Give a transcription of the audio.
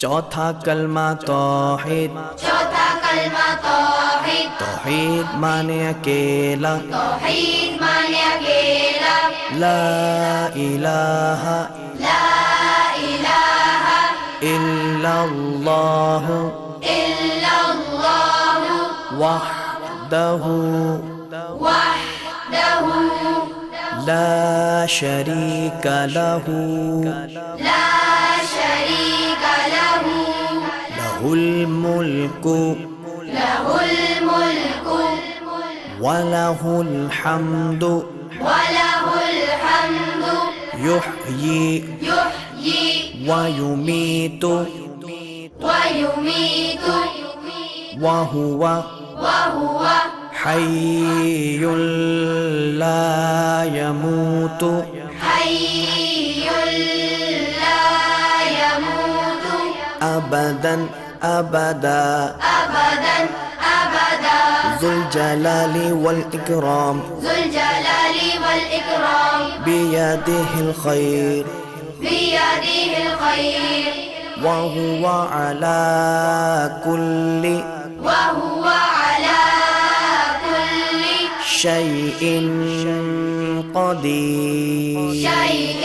चौथा कलमा तौहीद, चौथा कलमा तौहीद, तौहीद माने अकेला, तौहीद माने अकेला, ला इलाहा ला इलाहा इल्लल्लाह इल्लल्लाह वहदहु वहदहु ला शरीका लहु ला शरीका लहु लहुल मुल्कु लहुल मुल्कु वलहुल हम्दु वलहुल हम्दु युह्यी युह्यी वयुमीतु वयुमीतु वहुव वहुव हय्युल ला यमूतु हय्युल ला यमूतु अबदन अबदा अबदन अबदा ज़ुल जलाली वल इकराम ज़ुल जलाली वल इकराम बियदिहिल खैर बियदिहिल खैर वहुव अला कुल्लि वहुव अला कुल्लि शैइन क़दीर। शैइन